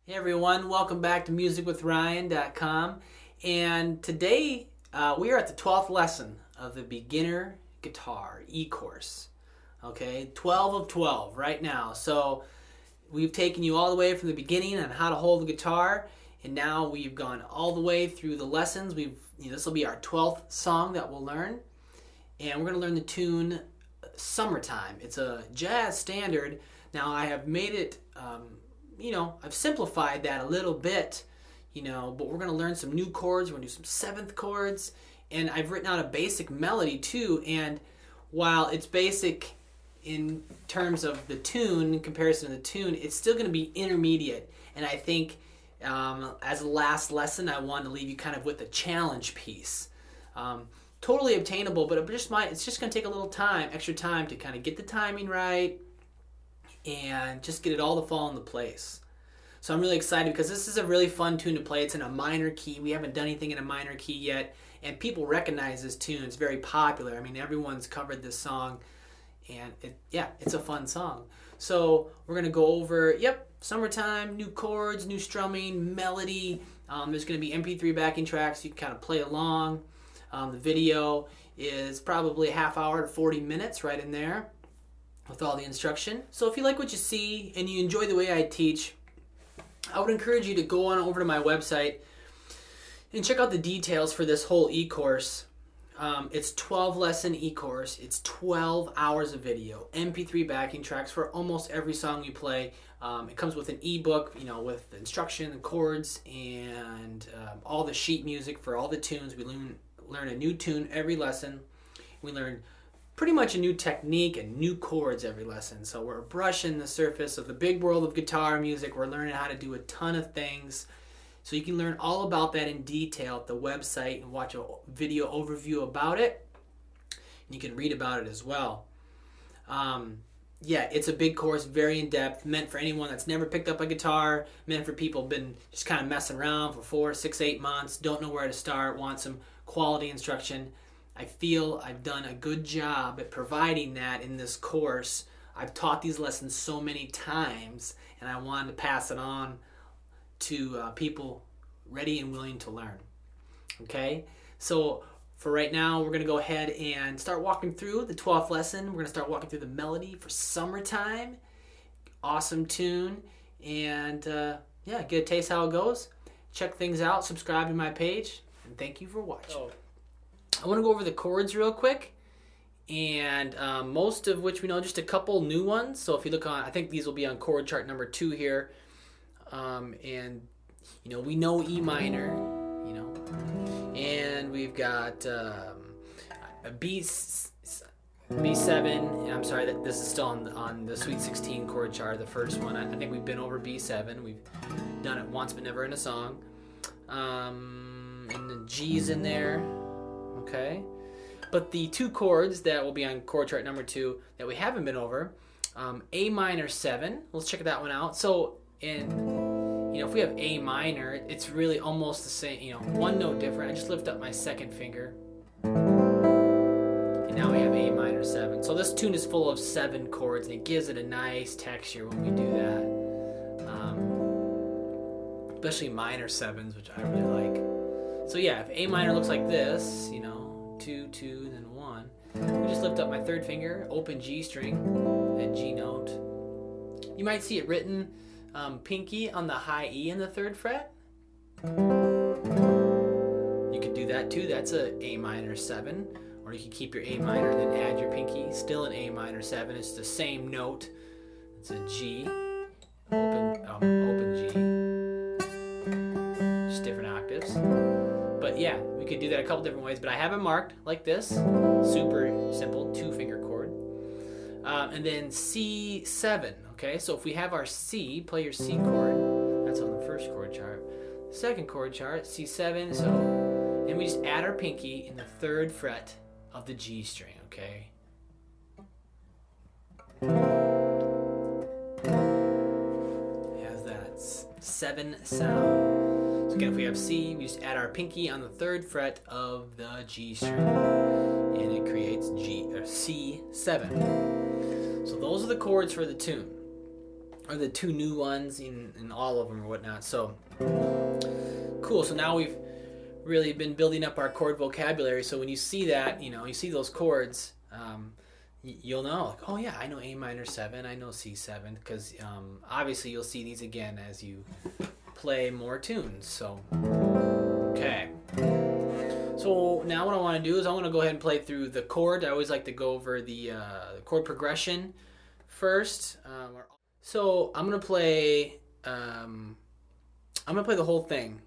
Hey everyone, welcome back to musicwithryan.com. And today we are at the 12th lesson of the beginner guitar eCourse. Okay, 12 of 12 right now. So we've taken you all the way from the beginning on how to hold the guitar, and now we've gone all the way through the lessons. This will be our 12th song that we'll learn, and we're going to learn the tune Summertime. It's a jazz standard. Now I have made it I've simplified that a little bit, but we're going to learn some new chords. We're going to do some seventh chords, and I've written out a basic melody too. And while it's basic in terms of the tune, in comparison to the tune, it's still going to be intermediate. And I think as a last lesson, I wanted to leave you kind of with a challenge piece. Totally obtainable, but it's just going to take a little extra time to kind of get the timing right and just get it all to fall into place. So I'm really excited because this is a really fun tune to play. It's in a minor key. We haven't done anything in a minor key yet, and people recognize this tune. It's very popular. I mean, everyone's covered this song, and it's a fun song. So we're going to go over, Summertime, new chords, new strumming, melody. There's going to be MP3 backing tracks so you can kind of play along. The video is probably a half hour to 40 minutes right in there with all the instruction. So if you like what you see and you enjoy the way I teach, I would encourage you to go on over to my website and check out the details for this whole e-course. It's 12 lesson e-course. It's 12 hours of video, MP3 backing tracks for almost every song you play. It comes with an ebook, with the instruction, the chords, and all the sheet music for all the tunes. We learn a new tune every lesson. We learn pretty much a new technique and new chords every lesson. So we're brushing the surface of the big world of guitar music. We're learning how to do a ton of things. So you can learn all about that in detail at the website and watch a video overview about it. And you can read about it as well. It's a big course, very in-depth, meant for anyone that's never picked up a guitar, meant for people who've been just kind of messing around for 4, 6, 8 months, don't know where to start, want some quality instruction. I feel I've done a good job at providing that in this course. I've taught these lessons so many times, and I wanted to pass it on to people ready and willing to learn. Okay? So for right now, we're going to go ahead and start walking through the 12th lesson. We're going to start walking through the melody for Summertime. Awesome tune. And get a taste how it goes. Check things out. Subscribe to my page. And thank you for watching. I want to go over the chords real quick, and most of which we know, just a couple new ones. So if you look on, I think these will be on chord chart number 2 here. We know E minor, and we've got a B7. I'm sorry that this is still on the Sweet 16 chord chart, the first one. I think we've been over B7. We've done it once, but never in a song. And the G's in there. Okay, but the 2 chords that will be on chord chart number 2 that we haven't been over, A minor 7. Let's check that one out. So if we have A minor, it's really almost the same. One note different. I just lift up my second finger, and now we have A minor 7. So this tune is full of 7 chords, and it gives it a nice texture when we do that. Especially minor 7s, which I really like. So if A minor looks like this, 2, 2, then 1, we just lift up my third finger, open G string, and G note. You might see it written pinky on the high E in the 3rd fret. You could do that too. That's a minor 7. Or you could keep your A minor and then add your pinky. Still an A minor 7. It's the same note. It's a G. Open G. Just different octaves. But we could do that a couple different ways, but I have it marked like this. Super simple 2-finger chord. And then C7, okay? So if we have our C, play your C chord. That's on the 1st chord chart. 2nd chord chart, C7, and we just add our pinky in the 3rd fret of the G string, okay? It has that 7 sound. So again, if we have C, we just add our pinky on the 3rd fret of the G string, and it creates C7. So those are the chords for the tune. are the two new ones in all of them or whatnot. So cool. So now we've really been building up our chord vocabulary. So when you see that, you see those chords, you'll know, like, oh yeah, I know A minor 7, I know C7, because obviously you'll see these again as you play more tunes. So okay. So now what I want to do is I want to go ahead and play through the chord. I always like to go over the chord progression first. So I'm gonna play the whole thing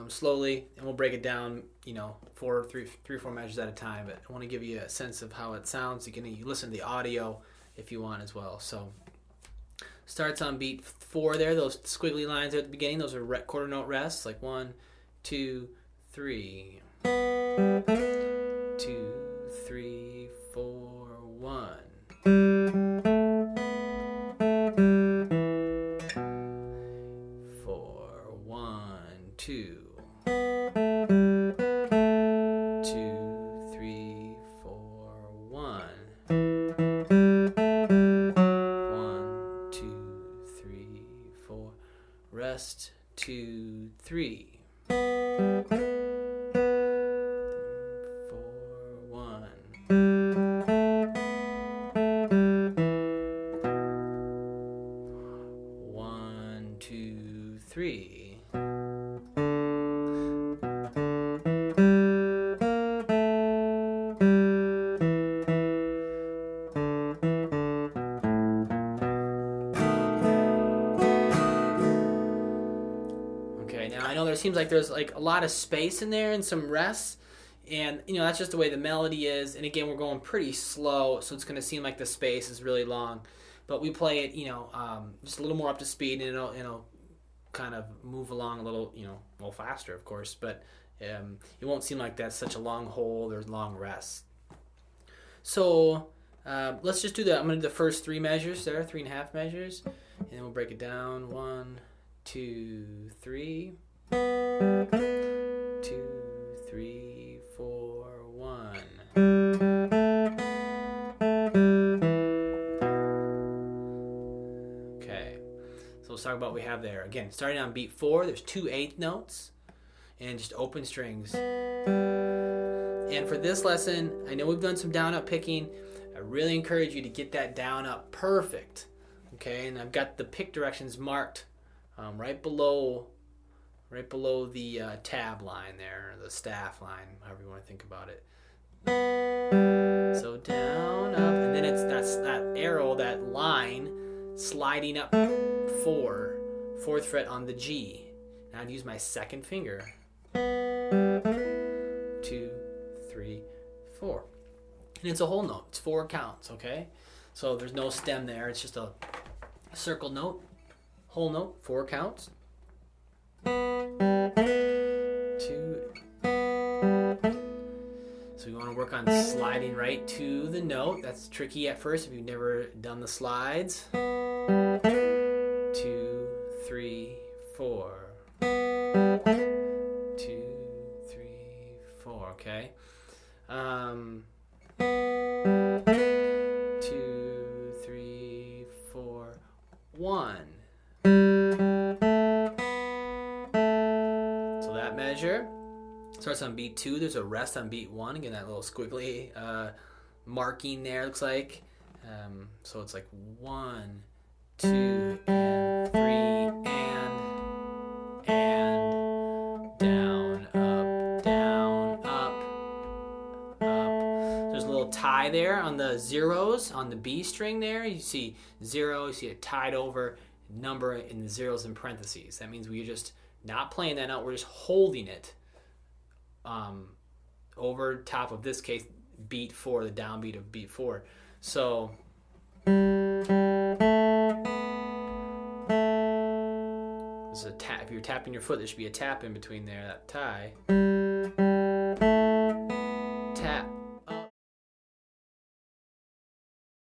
slowly, and we'll break it down, three or four measures at a time. But I want to give you a sense of how it sounds. You can listen to the audio if you want as well. So starts on beat 4 there. Those squiggly lines there at the beginning, those are quarter note rests, like 1, 2, 3, 2, 3, 4, 1. 2, 2, 3, 4, 1. 1, 2, 3, 4. Rest. 2, 3. 4, 1. 1, 2, 3. Now I know there seems like there's like a lot of space in there and some rests, and that's just the way the melody is. And again, we're going pretty slow, so it's going to seem like the space is really long, but we play it just a little more up to speed, and it'll kind of move along a little faster, of course, but it won't seem like that's such a long hold or long rest. So let's just do that. I'm going to do the first 3 measures there, 3.5 measures, and then we'll break it down. 1, 2, 3. 2, 3, 4, 1. Okay, so let's talk about what we have there. Again, starting on beat 4, there's 2 8th notes and just open strings. And for this lesson, I know we've done some down up picking. I really encourage you to get that down up perfect. Okay, and I've got the pick directions marked right below the tab line there, or the staff line, however you want to think about it. So down, up, and then that's that arrow, that line, sliding up 4th fret on the G. Now I'd use my second finger. 2, 3, 4. And it's a whole note. It's 4 counts, okay? So there's no stem there. It's just a circle note, whole note, 4 counts. 2. So we want to work on sliding right to the note. That's tricky at first if you've never done the slides. 2, 3, 4. 2, 3, 4. Okay. 2, 3, 4, 1. So that measure starts on beat 2. There's a rest on beat 1. Again, that little squiggly marking there looks like. So it's like 1, 2, and 3, and down, up, down, up, up. There's a little tie there on the zeros on the B string there. You see 0, you see a tied over number in the zeros in parentheses. That means we're just not playing that note, we're just holding it over top of, this case, beat 4, the downbeat of beat 4. So there's a tap. If you're tapping your foot, there should be a tap in between there, that tie. Tap.